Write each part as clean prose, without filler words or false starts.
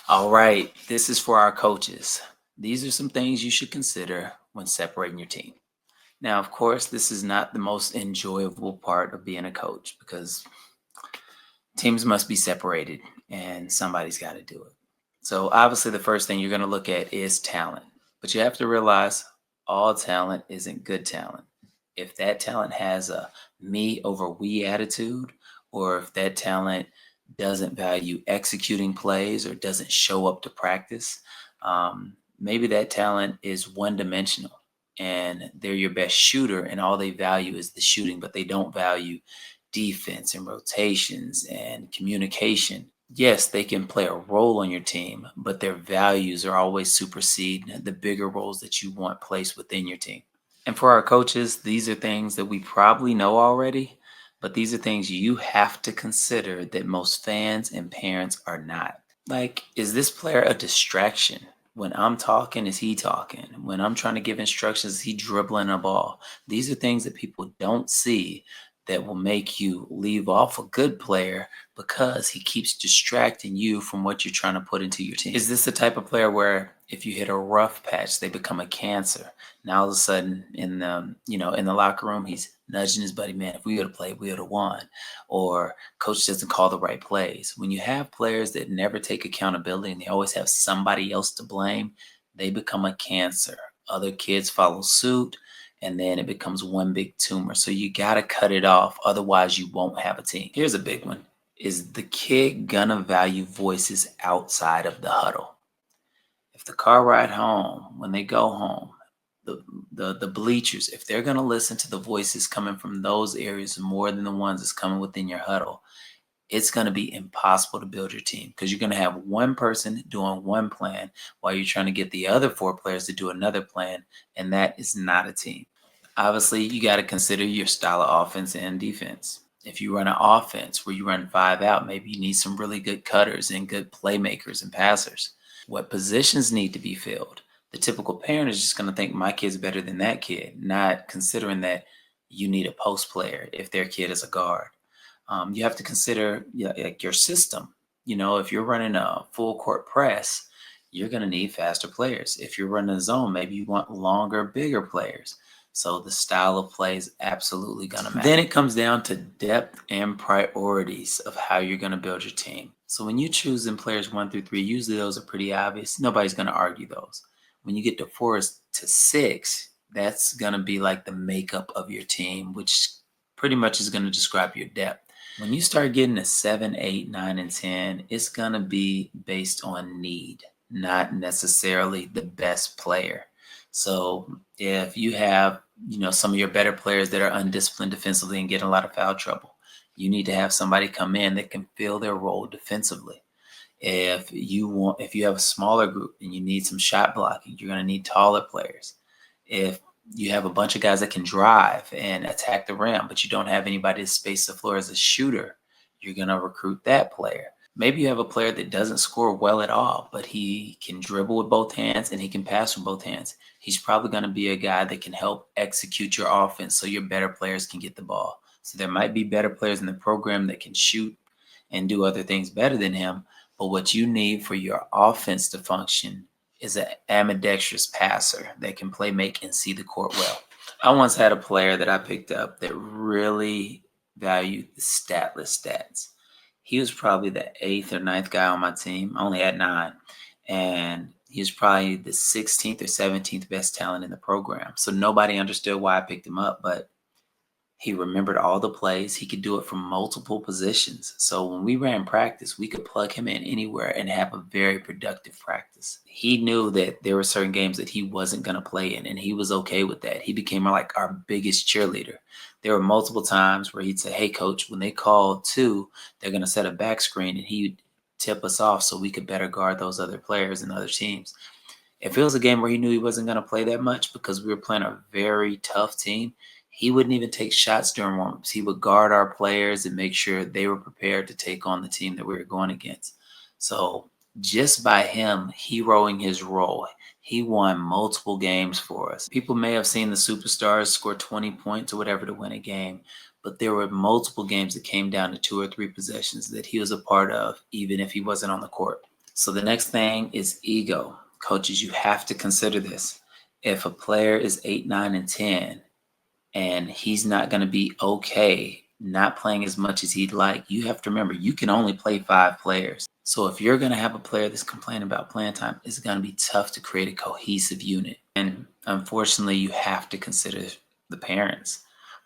All right, this is for our coaches. These are some things you should consider when separating your team. Now, of course, this is not the most enjoyable part of being a coach because teams must be separated and somebody's got to do it. So, obviously, the first thing you're going to look at is talent, but you have to realize all talent isn't good talent. If that talent has a me over we attitude, or if that talent doesn't value executing plays or doesn't show up to practice, maybe that talent is one dimensional and they're your best shooter and all they value is the shooting, but they don't value defense and rotations and communication. Yes, they can play a role on your team, but their values are always supersede the bigger roles that you want placed within your team. And for our coaches, these are things that we probably know already, but these are things you have to consider that most fans and parents are not. Like, is this player a distraction? When I'm talking, is he talking? When I'm trying to give instructions, is he dribbling a ball? These are things that people don't see that will make you leave off a good player because he keeps distracting you from what you're trying to put into your team. Is this the type of player where if you hit a rough patch, they become a cancer? Now all of a sudden in the locker room, he's nudging his buddy, man, if we would have played, we would have won. Or coach doesn't call the right plays. When you have players that never take accountability and they always have somebody else to blame, they become a cancer. Other kids follow suit and then it becomes one big tumor. So you got to cut it off. Otherwise, you won't have a team. Here's a big one. Is the kid gonna value voices outside of the huddle? If the car ride home, when they go home, the bleachers, if they're gonna listen to the voices coming from those areas more than the ones that's coming within your huddle, it's going to be impossible to build your team because you're going to have one person doing one plan while you're trying to get the other four players to do another plan, and that is not a team. Obviously, you got to consider your style of offense and defense. If you run an offense where you run five out, maybe you need some really good cutters and good playmakers and passers. What positions need to be filled? The typical parent is just going to think my kid's better than that kid, not considering that you need a post player if their kid is a guard. You have to consider like your system. If you're running a full court press, you're going to need faster players. If you're running a zone, maybe you want longer, bigger players. So the style of play is absolutely going to matter. Then it comes down to depth and priorities of how you're going to build your team. So when you choose in players 1 through 3, usually those are pretty obvious. Nobody's going to argue those. When you get to 4 to 6, that's going to be like the makeup of your team, which pretty much is going to describe your depth. When you start getting to 7, 8, 9, and 10, it's going to be based on need, not necessarily the best player. So if you have, some of your better players that are undisciplined defensively and get in a lot of foul trouble, you need to have somebody come in that can fill their role defensively. If you have a smaller group and you need some shot blocking, you're going to need taller players. If you have a bunch of guys that can drive and attack the rim, but you don't have anybody to space the floor as a shooter, you're going to recruit that player. Maybe you have a player that doesn't score well at all, but he can dribble with both hands and he can pass with both hands. He's probably going to be a guy that can help execute your offense so your better players can get the ball. So there might be better players in the program that can shoot and do other things better than him, but what you need for your offense to function is an ambidextrous passer that can play, make, and see the court well. I once had a player that I picked up that really valued the statless stats. He was probably the 8th or 9th guy on my team. I only had 9. And he was probably the 16th or 17th best talent in the program. So nobody understood why I picked him up, but he remembered all the plays. He could do it from multiple positions. So when we ran practice, we could plug him in anywhere and have a very productive practice. He knew that there were certain games that he wasn't going to play in, and he was okay with that. He became like our biggest cheerleader. There were multiple times where he'd say, hey, coach, when they call 2, they're going to set a back screen, and he'd tip us off so we could better guard those other players and other teams. If it was a game where he knew he wasn't going to play that much because we were playing a very tough team, he wouldn't even take shots during warm-ups. He would guard our players and make sure they were prepared to take on the team that we were going against. So just by him heroing his role, he won multiple games for us. People may have seen the superstars score 20 points or whatever to win a game, but there were multiple games that came down to 2 or 3 possessions that he was a part of, even if he wasn't on the court. So the next thing is ego. Coaches, you have to consider this. If a player is 8, 9, and 10, and he's not going to be okay not playing as much as he'd like, you have to remember you can only play 5 players. So if you're going to have a player that's complaining about playing time, it's going to be tough to create a cohesive unit. And unfortunately, you have to consider the parents,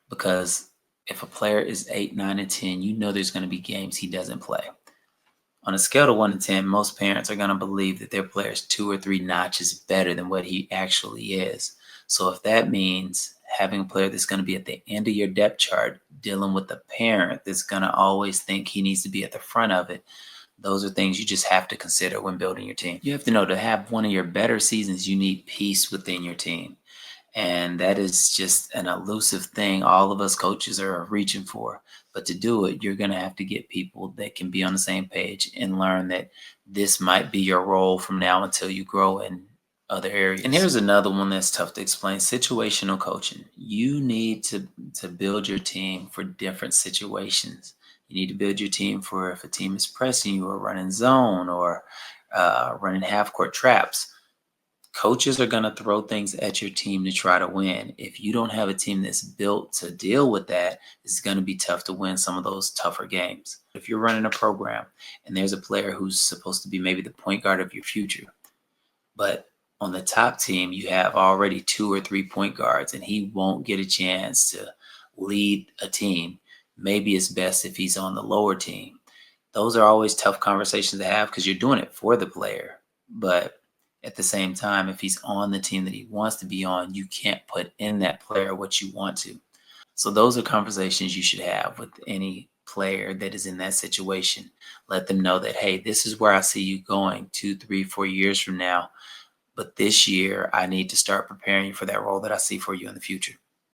because if a player is 8, 9, and 10, you know there's going to be games he doesn't play. On a scale of 1 to 10, most parents are going to believe that their player is 2 or 3 notches better than what he actually is. So if that means having a player that's going to be at the end of your depth chart, dealing with a parent that's going to always think he needs to be at the front of it, those are things you just have to consider when building your team. You have to know, to have one of your better seasons, you need peace within your team. And that is just an elusive thing all of us coaches are reaching for. But to do it, you're going to have to get people that can be on the same page and learn that this might be your role from now until you grow in other areas. And here's another one that's tough to explain: situational coaching. You need to build your team for different situations. You need to build your team for if a team is pressing you or running zone or running half court traps. Coaches are going to throw things at your team to try to win. If you don't have a team that's built to deal with that, it's going to be tough to win some of those tougher games. If you're running a program and there's a player who's supposed to be maybe the point guard of your future, but on the top team, you have already 2 or 3 point guards and he won't get a chance to lead a team, maybe it's best if he's on the lower team. Those are always tough conversations to have because you're doing it for the player. But at the same time, if he's on the team that he wants to be on, you can't put in that player what you want to. So those are conversations you should have with any player that is in that situation. Let them know that, hey, this is where I see you going 2, 3, 4 years from now. But this year, I need to start preparing you for that role that I see for you in the future.